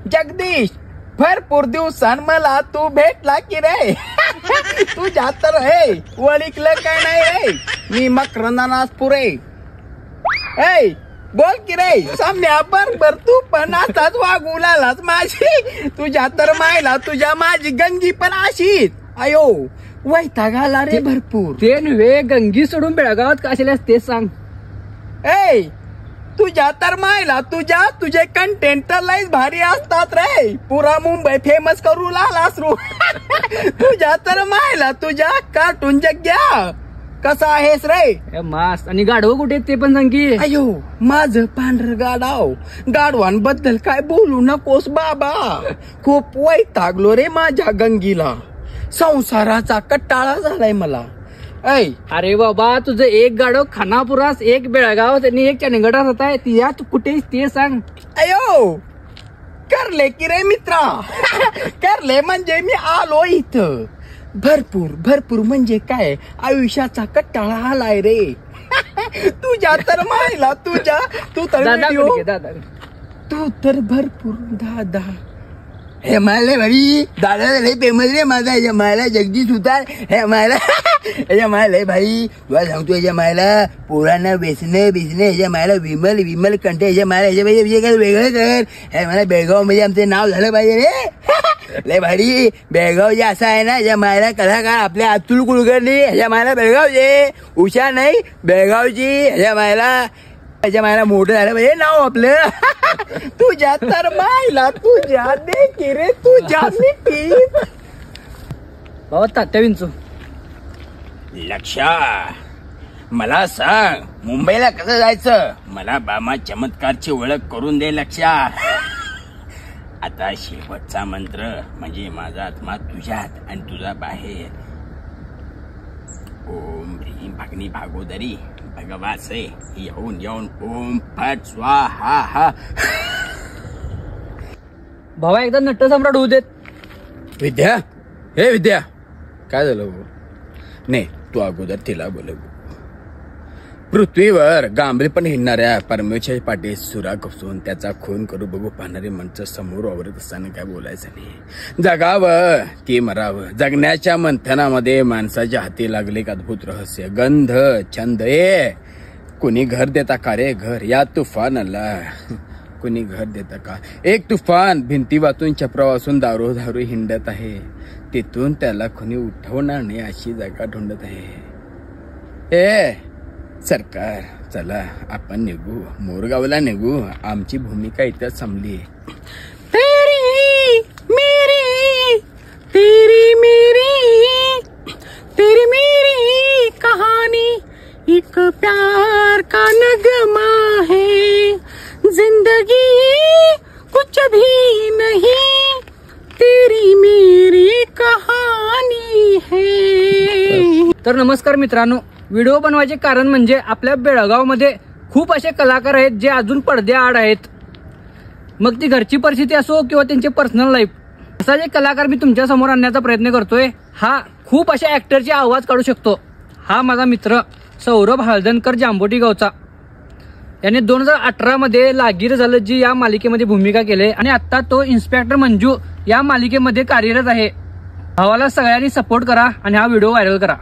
जगदीश भरपूर दिवसांन मला तू भेटला की रे. तुझ्या तर हे वळिकलं काय नाही रे. मी मकरंद नासपुरे. ए बोल की रे सामन्या बरोबर तू पण असाच वागू लागलास माझी. तुझ्या तर मायला तुझ्या माझी गंगी पण अशीच. अयो वैताग आला रे भरपूर. ते नव्हे गंगी सोडून बेळगावात कशाला तेच सांग. ए तुझ्या तर मायला तुझे कंटेंट तर लयच भारी असतात रे. पुरा मुंबई फेमस करू लागलास रू. तुझ्या तर मायला तुझ्या कार्टून जग्या कसा आहेस रे. मास आणि गाढव कुठे ते पण सांग की. अयो माझं पांढरं गाढव. गाढवांबद्दल काय बोलू नकोस बाबा. खूप वैतागलो रे माझ्या गंगीला. संसाराचा कट्टाळा झालाय मला. अरे बाबा तुझं एक गाडव खानापुरास एक बेळगाव आणि एक चंदगडात होत आहे. तिया तू कुठे ते सांग. अयो करले की रे मित्रा. करले म्हणजे मी आलो इथं. भरपूर म्हणजे काय आयुष्याचा कट्टाळा आलाय रे. तुझ्या तर मायला तू तर भरपूर दादा. हे मायला भाई दादा लय फेमस रे माझा. याच्या मायला जगदीश उतार. हे मायला याच्या मायला भाई तुला सांगतो. याच्या मायला पोरांना बेसणे याच्या मायला विमल कंठे. याच्या मायला याच्या काय वेगळं कर. हे मला बेळगाव मध्ये आमचं नाव झालं पाहिजे रे. लय भारी बेळगाव जे असं आहे ना. याच्या मायला कलाकार आपल्या अतुल कुलकर्णी. ह्याच्या मायला बेळगावचे उषा नाही बेळगावची. ह्याच्या मायला मोठं झालं पाहिजे नाव आपलं. तुझ्या तर मायला तुझ्या देखी रे तुझ्या मिठी. बाबा तात्या विंचू लक्षा मला सांग मुंबईला कसं जायचं. मला बामा चमत्कारची ओळख करून दे लक्षा. आता शेवटचा मंत्र म्हणजे माझा आत्मा तुझ्यात आणि तुझा बाहेर. ओम ह्रीं भगनी भागोदरी भगवासे येऊन ओम फट स्वाहा. भावा एकदा नट्ट सम्राट होऊ देत. विद्या हे विद्या काय झालं. नाही तू अगोदर तिला बोलव. पृथ्वीवर गांभीर्यपण हिंडणाऱ्या परमेश्वराच्या पाठी सुरा घुसून त्याचा खून करू बघू पाहणारी माणसं समोर वावरत असताना काय बोलायचं नाही. जगावं की मरावं. जगण्याच्या मंथनामध्ये माणसाच्या हाती लागले एक अद्भुत रहस्य. गंध छंद. कुणी घर देता का रे घर या तुफानाला. कुणी घर देता का. एक तुफान भिंती वाचून छपरा वाचून दारू हिंडत आहे. तिथून त्याला कुणी उठवणार नाही अशी जागा ढूंढत आहे. सरकार चला आपण निघू. मोरगावला निघू. आमची भूमिका इथं संपली. तेरी मेरी कहानी एक प्यार का नगमा है. जिंदगी कुछ भी नहीं तेरी मेरी कहानी है. तर नमस्कार मित्रांनो. व्हिडिओ बनवायचे कारण म्हणजे आपल्या बेळगाव मध्ये खूप असे कलाकार आहेत जे अजून पडद्याआड आहेत. मग ती घरची परिस्थिती असो किंवा त्यांचे पर्सनल लाईफ. असा जे कलाकार मी तुमच्या समोर आणण्याचा प्रयत्न करतोय. हा खूप अशा ऍक्टरचे आवाज काढू शकतो. हा माझा मित्र सौरभ हळदणकर जांबोटी गावचा. याने 2018 मध्ये लागीर झालं जी या मालिकेमध्ये भूमिका केली आणि आता तो इन्स्पेक्टर मंजू या मालिकेमध्ये कार्यरत आहे. भावाला सगळ्यांनी सपोर्ट करा आणि हा व्हिडिओ व्हायरल करा.